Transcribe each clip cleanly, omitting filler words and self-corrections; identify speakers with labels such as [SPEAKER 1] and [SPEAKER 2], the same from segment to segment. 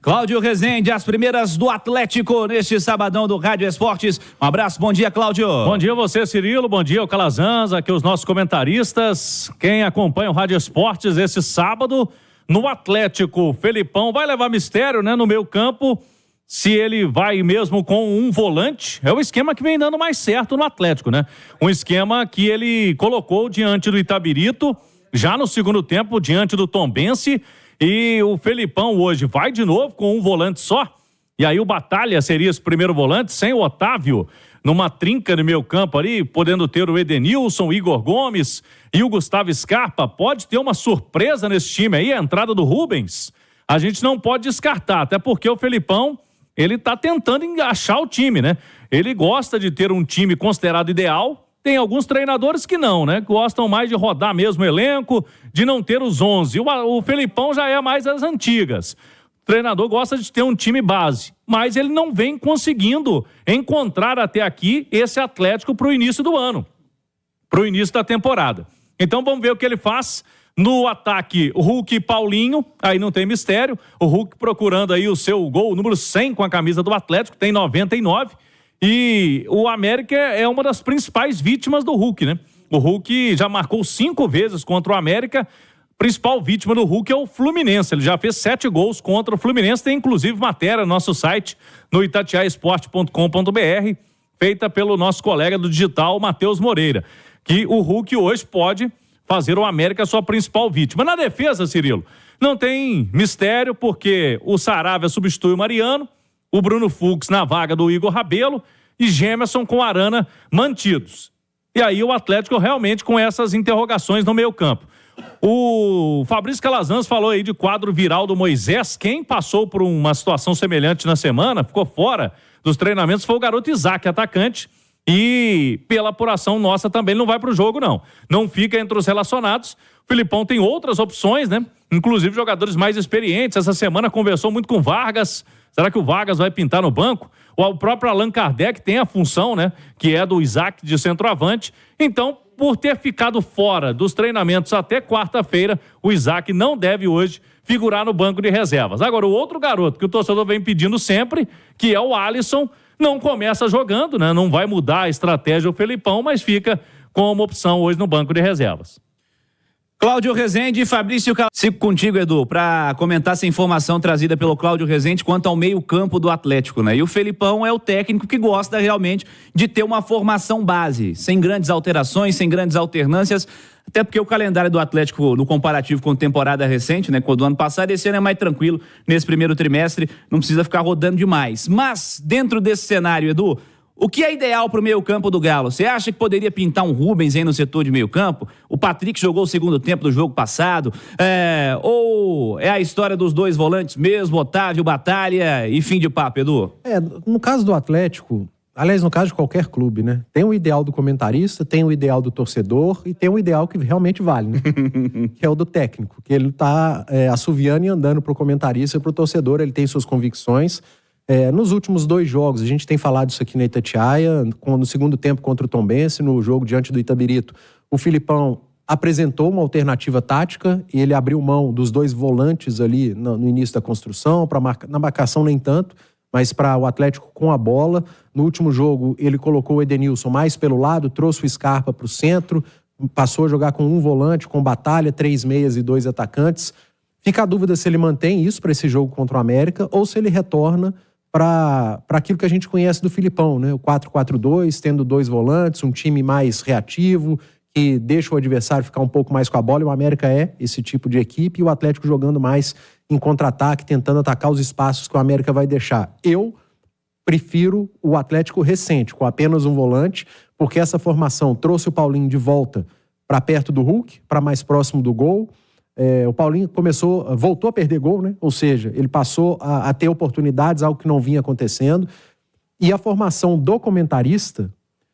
[SPEAKER 1] Cláudio Rezende, as primeiras do Atlético neste sabadão do Rádio Esportes. Um abraço, bom dia, Cláudio.
[SPEAKER 2] Bom dia a você, Cirilo, bom dia ao Calazans, aqui os nossos comentaristas, quem acompanha o Rádio Esportes esse sábado, no Atlético, Felipão vai levar mistério, né, no meio campo, se ele vai mesmo com um volante, é o esquema que vem dando mais certo no Atlético, né? Um esquema que ele colocou diante do Itabirito, já no segundo tempo, diante do Tombense. E o Felipão hoje vai de novo com um volante só. E aí o Batalha seria esse primeiro volante, sem o Otávio, numa trinca no meio campo ali, podendo ter o Edenilson, o Igor Gomes e o Gustavo Scarpa. Pode ter uma surpresa nesse time aí, a entrada do Rubens. A gente não pode descartar, até porque o Felipão, ele tá tentando achar o time, né? Ele gosta de ter um time considerado ideal. Tem alguns treinadores que não, né? Gostam mais de rodar mesmo o elenco, de não ter os 11. O Felipão já é mais das antigas. O treinador gosta de ter um time base, mas ele não vem conseguindo encontrar até aqui esse Atlético para o início do ano, para o início da temporada. Então vamos ver o que ele faz. No ataque, Hulk e Paulinho, aí não tem mistério. O Hulk procurando aí o seu gol número 100 com a camisa do Atlético, tem 99. E o América é uma das principais vítimas do Hulk, né? O Hulk já marcou 5 vezes contra o América. A principal vítima do Hulk é o Fluminense. Ele já fez 7 gols contra o Fluminense. Tem inclusive matéria no nosso site, no itatiaesporte.com.br, feita pelo nosso colega do digital, Matheus Moreira, que o Hulk hoje pode fazer o América sua principal vítima. Na defesa, Cirilo, não tem mistério, porque o Saravia substitui o Mariano, o Bruno Fux na vaga do Igor Rabelo e Gemerson com Arana mantidos. E aí o Atlético realmente com essas interrogações no meio campo. O Fabrício Calazans falou aí de quadro viral do Moisés. Quem passou por uma situação semelhante na semana, ficou fora dos treinamentos, foi o garoto Isaac, atacante. E pela apuração nossa também não vai para o jogo, não. Não fica entre os relacionados. O Felipão tem outras opções, né? Inclusive jogadores mais experientes. Essa semana conversou muito com o Vargas. Será que o Vargas vai pintar no banco? Ou o próprio Allan Kardec tem a função, né? Que é do Isaac de centroavante. Então, por ter ficado fora dos treinamentos até quarta-feira, o Isaac não deve hoje figurar no banco de reservas. Agora, o outro garoto que o torcedor vem pedindo sempre, que é o Alisson, não começa jogando, né? Não vai mudar a estratégia do Felipão, mas fica como opção hoje no banco de reservas.
[SPEAKER 1] Cláudio Rezende e Fabrício Calazans. Fico contigo, Edu, para comentar essa informação trazida pelo Cláudio Rezende quanto ao meio-campo do Atlético, né? E o Felipão é o técnico que gosta realmente de ter uma formação base, sem grandes alterações, sem grandes alternâncias, até porque o calendário do Atlético, no comparativo com a temporada recente, né, com o do ano passado, esse ano é mais tranquilo nesse primeiro trimestre, não precisa ficar rodando demais. Mas, dentro desse cenário, Edu, o que é ideal para o meio-campo do Galo? Você acha que poderia pintar um Rubens aí no setor de meio-campo? O Patrick jogou o segundo tempo do jogo passado. Ou é a história dos dois volantes mesmo, Otávio, Batalha e fim de papo, Edu?
[SPEAKER 3] No caso do Atlético, aliás, no caso de qualquer clube, né? Tem o ideal do comentarista, tem o ideal do torcedor e tem o ideal que realmente vale, né? Que é o do técnico, que ele tá assoviando e andando pro comentarista e pro torcedor, ele tem suas convicções. Nos últimos 2 jogos, a gente tem falado isso aqui na Itatiaia, no segundo tempo contra o Tombense, no jogo diante do Itabirito, o Filipão apresentou uma alternativa tática e ele abriu mão dos 2 volantes ali no início da construção, na marcação nem tanto, mas para o Atlético com a bola. No último jogo, ele colocou o Edenilson mais pelo lado, trouxe o Scarpa para o centro, passou a jogar com um volante, com Batalha, 3 meias e 2 atacantes. Fica a dúvida se ele mantém isso para esse jogo contra o América ou se ele retorna para aquilo que a gente conhece do Filipão, né? O 4-4-2, tendo 2 volantes, um time mais reativo, que deixa o adversário ficar um pouco mais com a bola, e o América é esse tipo de equipe, e o Atlético jogando mais em contra-ataque, tentando atacar os espaços que o América vai deixar. Eu prefiro o Atlético recente, com apenas um volante, porque essa formação trouxe o Paulinho de volta para perto do Hulk, para mais próximo do gol. O Paulinho voltou a perder gol, né? Ou seja, ele passou a ter oportunidades, algo que não vinha acontecendo. E a formação do comentarista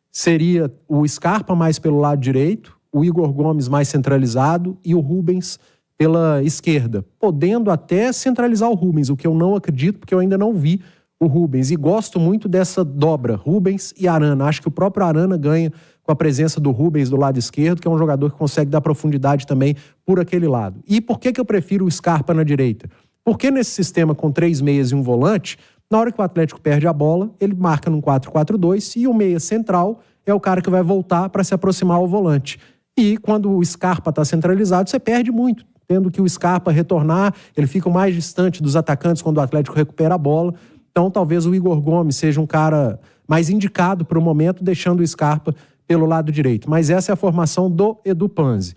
[SPEAKER 3] seria o Scarpa mais pelo lado direito, o Igor Gomes mais centralizado e o Rubens pela esquerda, podendo até centralizar o Rubens, o que eu não acredito, porque eu ainda não vi o Rubens. E gosto muito dessa dobra, Rubens e Arana. Acho que o próprio Arana ganha com a presença do Rubens do lado esquerdo, que é um jogador que consegue dar profundidade também por aquele lado. E por que eu prefiro o Scarpa na direita? Porque nesse sistema com 3 meias e um volante, na hora que o Atlético perde a bola, ele marca num 4-4-2 e o meia central é o cara que vai voltar para se aproximar ao volante. E quando o Scarpa está centralizado, você perde muito. Tendo que o Scarpa retornar, ele fica mais distante dos atacantes quando o Atlético recupera a bola. Então talvez o Igor Gomes seja um cara mais indicado para o momento, deixando o Scarpa pelo lado direito. Mas essa é a formação do Edu Panzi.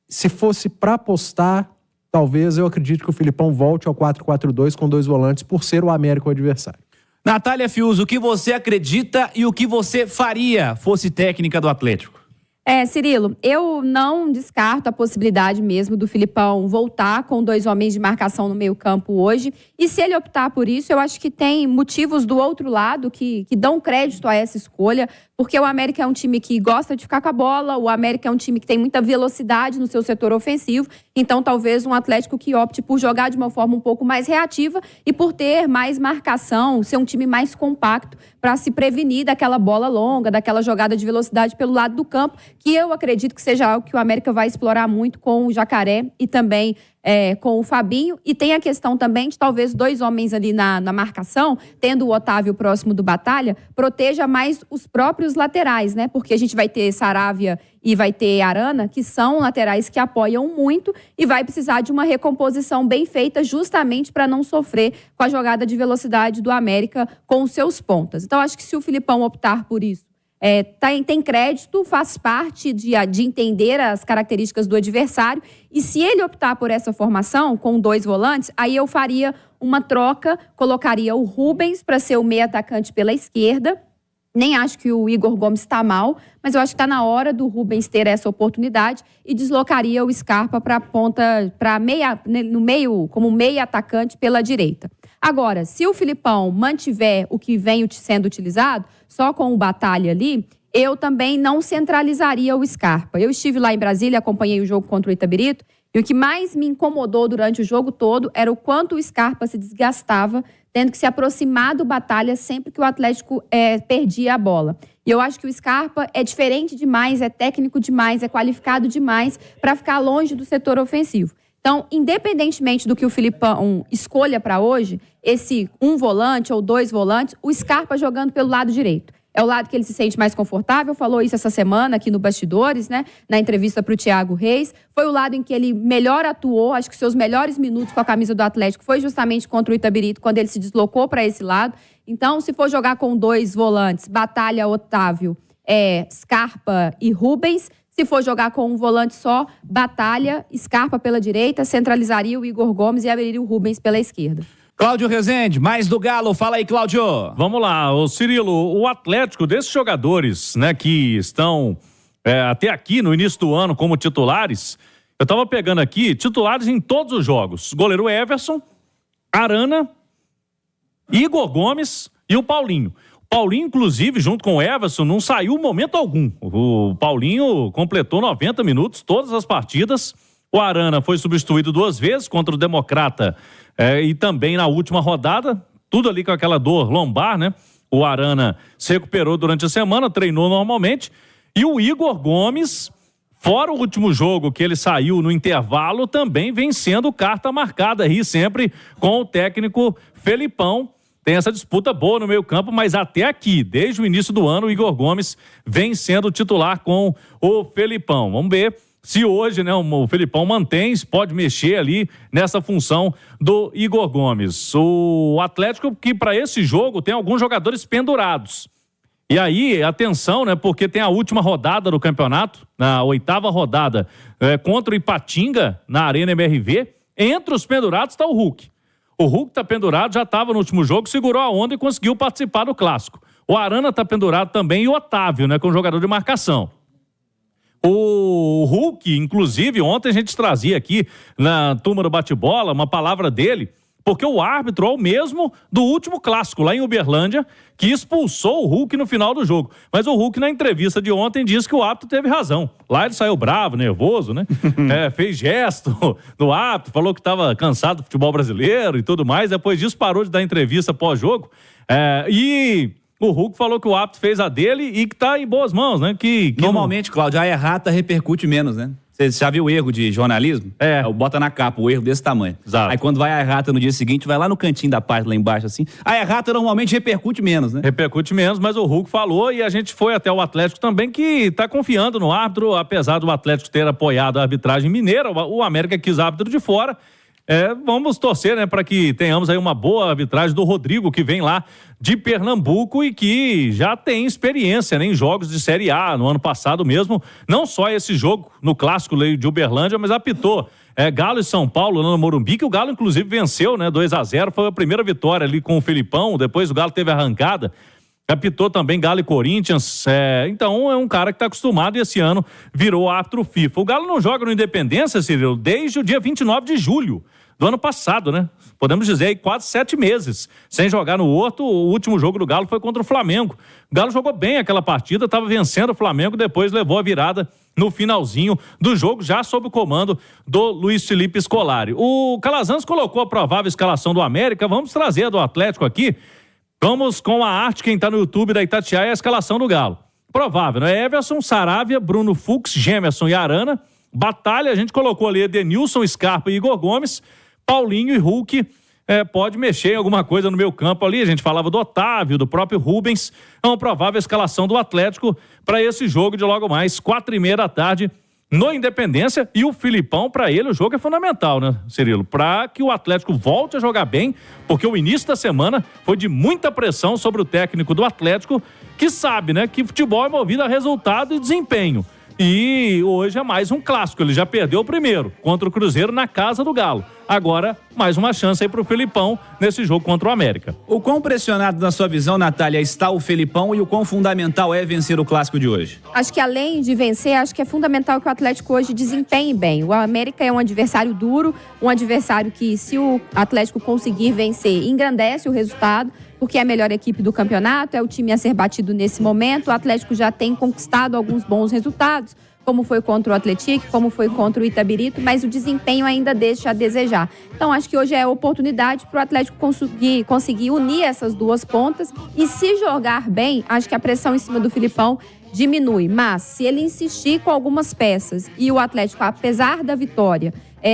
[SPEAKER 3] Se fosse para apostar, talvez eu acredito que o Filipão volte ao 4-4-2 com 2 volantes por ser o América o adversário.
[SPEAKER 1] Natália Fiuso, o que você acredita e o que você faria fosse técnica do Atlético?
[SPEAKER 4] Cirilo, eu não descarto a possibilidade mesmo do Filipão voltar com 2 homens de marcação no meio-campo hoje. E se ele optar por isso, eu acho que tem motivos do outro lado que dão crédito a essa escolha, porque o América é um time que gosta de ficar com a bola, o América é um time que tem muita velocidade no seu setor ofensivo, então talvez um Atlético que opte por jogar de uma forma um pouco mais reativa e por ter mais marcação, ser um time mais compacto para se prevenir daquela bola longa, daquela jogada de velocidade pelo lado do campo, que eu acredito que seja algo que o América vai explorar muito com o Jacaré e também com o Fabinho. E tem a questão também de talvez 2 homens ali na marcação, tendo o Otávio próximo do Batalha, proteja mais os próprios laterais, né? Porque a gente vai ter Saravia e vai ter Arana, que são laterais que apoiam muito e vai precisar de uma recomposição bem feita justamente para não sofrer com a jogada de velocidade do América com os seus pontas. Então, acho que se o Filipão optar por isso, tem crédito, faz parte de entender as características do adversário. E se ele optar por essa formação, com 2 volantes, aí eu faria uma troca, colocaria o Rubens para ser o meio atacante pela esquerda. Nem acho que o Igor Gomes está mal, mas eu acho que está na hora do Rubens ter essa oportunidade e deslocaria o Scarpa para a ponta, no meio, como meia atacante pela direita. Agora, se o Filipão mantiver o que vem sendo utilizado, só com o Batalha ali, eu também não centralizaria o Scarpa. Eu estive lá em Brasília, acompanhei o jogo contra o Itabirito, e o que mais me incomodou durante o jogo todo era o quanto o Scarpa se desgastava, tendo que se aproximar do Batalha sempre que o Atlético perdia a bola. E eu acho que o Scarpa é diferente demais, é técnico demais, é qualificado demais para ficar longe do setor ofensivo. Então, independentemente do que o Filipão escolha para hoje, esse 1 volante ou 2 volantes, o Scarpa jogando pelo lado direito. É o lado que ele se sente mais confortável, falou isso essa semana aqui no Bastidores, né? Na entrevista para o Thiago Reis. Foi o lado em que ele melhor atuou, acho que seus melhores minutos com a camisa do Atlético foi justamente contra o Itabirito, quando ele se deslocou para esse lado. Então, se for jogar com 2 volantes, Batalha, Otávio, Scarpa e Rubens. Se for jogar com um volante só, Batalha, Scarpa pela direita, centralizaria o Igor Gomes e abriria o Rubens pela esquerda.
[SPEAKER 1] Cláudio Rezende, mais do Galo. Fala aí, Cláudio.
[SPEAKER 2] Vamos lá, Cirilo, o Atlético, desses jogadores, né, que estão até aqui no início do ano como titulares, eu estava pegando aqui titulares em todos os jogos. Goleiro Everson, Arana, Igor Gomes e o Paulinho. Paulinho, inclusive, junto com o Everson, não saiu momento algum. O Paulinho completou 90 minutos, todas as partidas. O Arana foi substituído 2 vezes contra o Democrata e também na última rodada. Tudo ali com aquela dor lombar, né? O Arana se recuperou durante a semana, treinou normalmente. E o Igor Gomes, fora o último jogo que ele saiu no intervalo, também vem sendo carta marcada aí sempre com o técnico Felipão. Tem essa disputa boa no meio campo, mas até aqui, desde o início do ano, o Igor Gomes vem sendo titular com o Felipão. Vamos ver se hoje, né, o Felipão mantém, pode mexer ali nessa função do Igor Gomes. O Atlético, que para esse jogo tem alguns jogadores pendurados. E aí, atenção, né, porque tem a última rodada do campeonato, na 8ª rodada, contra o Ipatinga, na Arena MRV. Entre os pendurados está o Hulk. O Hulk está pendurado, já estava no último jogo, segurou a onda e conseguiu participar do clássico. O Arana está pendurado também e o Otávio, né, com o jogador de marcação. O Hulk, inclusive, ontem a gente trazia aqui na turma do bate-bola uma palavra dele, porque o árbitro é o mesmo do último clássico lá em Uberlândia, que expulsou o Hulk no final do jogo. Mas o Hulk, na entrevista de ontem, disse que o árbitro teve razão. Lá ele saiu bravo, nervoso, né? Fez gesto do árbitro, falou que estava cansado do futebol brasileiro e tudo mais. Depois disso, parou de dar entrevista pós-jogo. E o Hulk falou que o árbitro fez a dele e que está em boas mãos, né? Normalmente,
[SPEAKER 1] Cláudio, a errata repercute menos, né? Você já viu o erro de jornalismo? Bota na capa, o erro desse tamanho.
[SPEAKER 2] Exato.
[SPEAKER 1] Aí quando vai a errata no dia seguinte, vai lá no cantinho da página, lá embaixo, assim. A errata normalmente repercute menos, né?
[SPEAKER 2] Repercute menos, mas o Hulk falou e a gente foi até o Atlético também, que tá confiando no árbitro, apesar do Atlético ter apoiado a arbitragem mineira, o América quis árbitro de fora. Vamos torcer, né, para que tenhamos aí uma boa arbitragem do Rodrigo, que vem lá de Pernambuco e que já tem experiência, né, em jogos de Série A, no ano passado mesmo, não só esse jogo no Clássico de Uberlândia, mas apitou Galo e São Paulo lá no Morumbi, que o Galo inclusive venceu, né, 2-0, foi a primeira vitória ali com o Felipão, depois o Galo teve arrancada. Apitou também Galo e Corinthians, então é um cara que está acostumado e esse ano virou árbitro FIFA. O Galo não joga no Independência, Cirilo, desde o dia 29 de julho do ano passado, né? Podemos dizer aí quase 7 meses sem jogar no Horto. O último jogo do Galo foi contra o Flamengo. O Galo jogou bem aquela partida, estava vencendo o Flamengo, depois levou a virada no finalzinho do jogo, já sob o comando do Luiz Felipe Scolari. O Calazans colocou a provável escalação do América, vamos trazer a do Atlético aqui. Vamos com a arte, quem tá no YouTube da Itatiaia, a escalação do Galo. Provável, né? Everson, Saravia, Bruno Fux, Gemerson e Arana. Batalha, a gente colocou ali Edenilson, Scarpa e Igor Gomes. Paulinho e Hulk, pode mexer em alguma coisa no meio campo ali. A gente falava do Otávio, do próprio Rubens. É uma provável escalação do Atlético para esse jogo de logo mais, 4h30 da tarde, no Independência. E o Filipão, para ele, o jogo é fundamental, né, Cirilo? Para que o Atlético volte a jogar bem, porque o início da semana foi de muita pressão sobre o técnico do Atlético, que sabe, né, que futebol é movido a resultado e desempenho. E hoje é mais um clássico, ele já perdeu o primeiro contra o Cruzeiro na casa do Galo. Agora, mais uma chance aí pro Felipão nesse jogo contra o América.
[SPEAKER 1] O quão pressionado, na sua visão, Natália, está o Felipão e o quão fundamental é vencer o clássico de hoje?
[SPEAKER 4] Acho que além de vencer, acho que é fundamental que o Atlético hoje desempenhe bem. O América é um adversário duro, um adversário que, se o Atlético conseguir vencer, engrandece o resultado, porque é a melhor equipe do campeonato, é o time a ser batido nesse momento. O Atlético já tem conquistado alguns bons resultados, como foi contra o Atlético, como foi contra o Itabirito, mas o desempenho ainda deixa a desejar. Então, acho que hoje é a oportunidade para o Atlético conseguir unir essas duas pontas e, se jogar bem, acho que a pressão em cima do Filipão diminui. Mas, se ele insistir com algumas peças e o Atlético, apesar da vitória,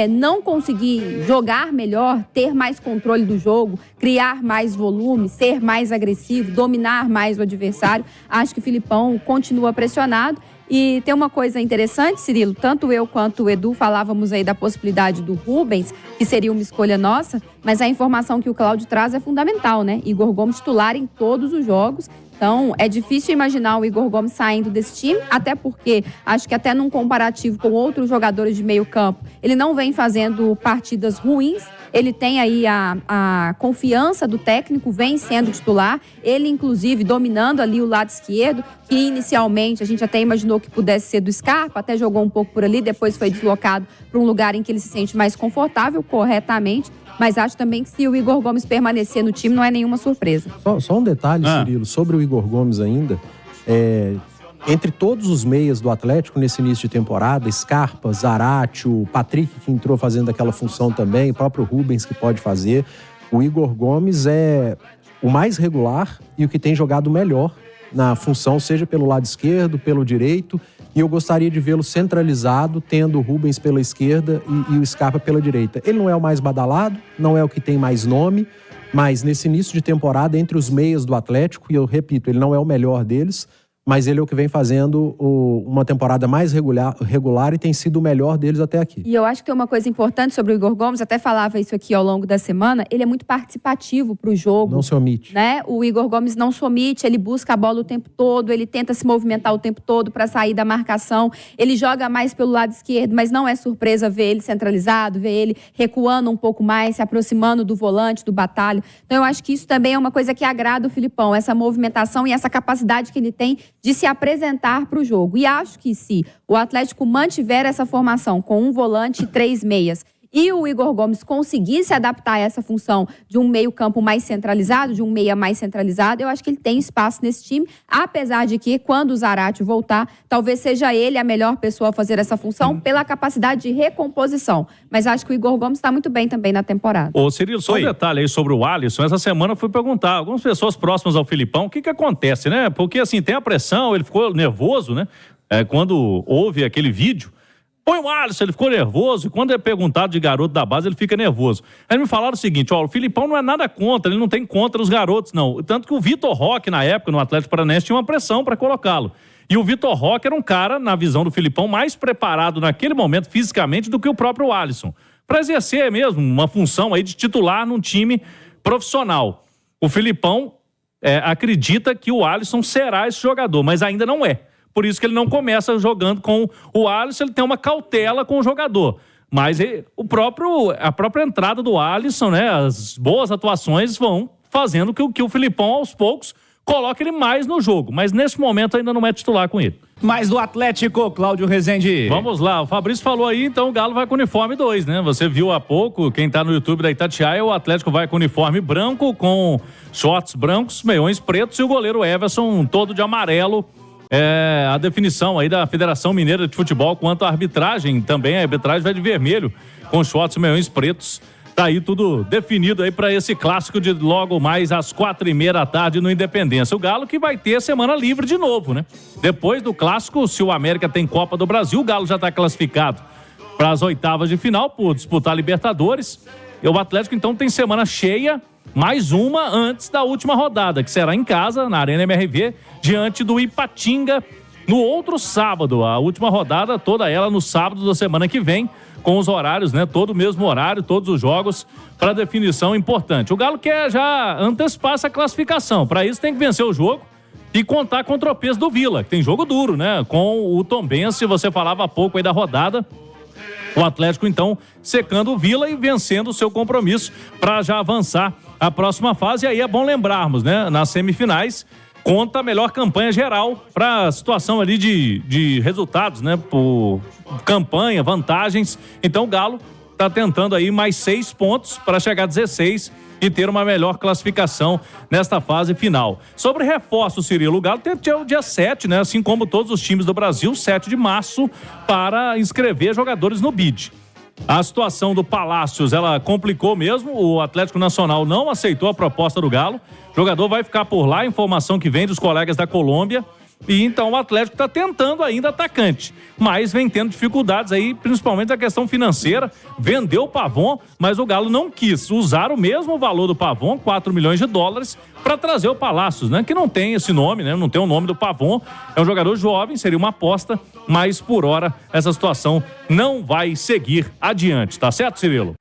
[SPEAKER 4] não conseguir jogar melhor, ter mais controle do jogo, criar mais volume, ser mais agressivo, dominar mais o adversário, acho que o Filipão continua pressionado. E tem uma coisa interessante, Cirilo, tanto eu quanto o Edu falávamos aí da possibilidade do Rubens, que seria uma escolha nossa, mas a informação que o Cláudio traz é fundamental, né? Igor Gomes titular em todos os jogos. Então, é difícil imaginar o Igor Gomes saindo desse time, até porque acho que até num comparativo com outros jogadores de meio campo, ele não vem fazendo partidas ruins, ele tem aí a confiança do técnico, vem sendo titular, ele inclusive dominando ali o lado esquerdo, que inicialmente a gente até imaginou que pudesse ser do Scarpa, até jogou um pouco por ali, depois foi deslocado para um lugar em que ele se sente mais confortável, corretamente. Mas acho também que se o Igor Gomes permanecer no time, não é nenhuma surpresa.
[SPEAKER 3] Só um detalhe, Cirilo, sobre o Igor Gomes ainda. Entre todos os meias do Atlético nesse início de temporada, Scarpa, Zarate, o Patrick, que entrou fazendo aquela função também, o próprio Rubens, que pode fazer, o Igor Gomes é o mais regular e o que tem jogado melhor na função, seja pelo lado esquerdo, pelo direito. E eu gostaria de vê-lo centralizado, tendo o Rubens pela esquerda e o Scarpa pela direita. Ele não é o mais badalado, não é o que tem mais nome, mas nesse início de temporada, entre os meias do Atlético, e eu repito, ele não é o melhor deles, mas ele é o que vem fazendo uma temporada mais regular e tem sido o melhor deles até aqui.
[SPEAKER 4] E eu acho que tem uma coisa importante sobre o Igor Gomes, até falava isso aqui ao longo da semana, ele é muito participativo pro jogo.
[SPEAKER 3] Não se omite.
[SPEAKER 4] Né? O Igor Gomes não se omite, ele busca a bola o tempo todo, ele tenta se movimentar o tempo todo para sair da marcação, ele joga mais pelo lado esquerdo, mas não é surpresa ver ele centralizado, ver ele recuando um pouco mais, se aproximando do volante, do batalha. Então eu acho que isso também é uma coisa que agrada o Filipão, essa movimentação e essa capacidade que ele tem de se apresentar para o jogo. E acho que se o Atlético mantiver essa formação com um volante e 3 meias e o Igor Gomes conseguir se adaptar a essa função de um meio-campo mais centralizado, de um meia mais centralizado, eu acho que ele tem espaço nesse time, apesar de que, quando o Zarate voltar, talvez seja ele a melhor pessoa a fazer essa função pela capacidade de recomposição. Mas acho que o Igor Gomes está muito bem também na temporada.
[SPEAKER 2] Ô, Cirilo, só um detalhe aí sobre o Alisson. Essa semana eu fui perguntar, algumas pessoas próximas ao Filipão, o que acontece, né? Porque, assim, tem a pressão, ele ficou nervoso, né? Quando houve aquele vídeo. Põe o Alisson, ele ficou nervoso. E quando é perguntado de garoto da base, ele fica nervoso. Aí me falaram o seguinte, ó, o Filipão não é nada contra, ele não tem contra os garotos, não. Tanto que o Vitor Roque, na época, no Atlético Paranaense, tinha uma pressão para colocá-lo. E o Vitor Roque era um cara, na visão do Filipão, mais preparado naquele momento, fisicamente, do que o próprio Alisson. Para exercer mesmo uma função aí de titular num time profissional. O Filipão acredita que o Alisson será esse jogador, mas ainda não é. Por isso que ele não começa jogando com o Alisson, ele tem uma cautela com o jogador. Mas a própria entrada do Alisson, né, as boas atuações vão fazendo que o Filipão, aos poucos, coloque ele mais no jogo. Mas nesse momento ainda não é titular com ele.
[SPEAKER 1] Mais do Atlético, Cláudio Rezende.
[SPEAKER 2] Vamos lá, o Fabrício falou aí, então o Galo vai com uniforme 2, né? Você viu há pouco, quem tá no YouTube da Itatiaia, o Atlético vai com uniforme branco, com shorts brancos, meiões pretos e o goleiro Everson todo de amarelo. A definição aí da Federação Mineira de Futebol quanto à arbitragem, também a arbitragem vai de vermelho, com shorts e meiões pretos. Tá aí tudo definido aí para esse clássico de logo mais às 4:30 da tarde no Independência. O Galo que vai ter semana livre de novo, né? Depois do clássico, se o América tem Copa do Brasil, o Galo já tá classificado para as oitavas de final por disputar Libertadores. E o Atlético então tem semana cheia, mais uma antes da última rodada, que será em casa, na Arena MRV, diante do Ipatinga, no outro sábado. A última rodada, toda ela no sábado da semana que vem, com os horários, né? Todo o mesmo horário, todos os jogos, para definição importante. O Galo quer já antecipar essa classificação. Para isso tem que vencer o jogo e contar com o tropeço do Vila, que tem jogo duro, né? Com o Tombense, você falava há pouco aí da rodada. O Atlético, então, secando o Vila e vencendo o seu compromisso para já avançar a próxima fase. E aí é bom lembrarmos, né? Nas semifinais, conta a melhor campanha geral para a situação ali de resultados, né? Por campanha, vantagens. Então o Galo está tentando aí mais 6 pontos para chegar a 16 e ter uma melhor classificação nesta fase final. Sobre reforço, Cirilo, o Galo tem até o dia 7, né? Assim como todos os times do Brasil, 7 de março, para inscrever jogadores no BID. A situação do Palácios, ela complicou mesmo, o Atlético Nacional não aceitou a proposta do Galo, o jogador vai ficar por lá, informação que vem dos colegas da Colômbia, e então o Atlético está tentando ainda atacante, mas vem tendo dificuldades aí, principalmente na questão financeira, vendeu o Pavon, mas o Galo não quis usar o mesmo valor do Pavon, 4 milhões de dólares, para trazer o Palácios, né? Que não tem esse nome, né? Não tem o nome do Pavon, é um jogador jovem, seria uma aposta, mas por hora essa situação não vai seguir adiante, tá certo, Cirilo?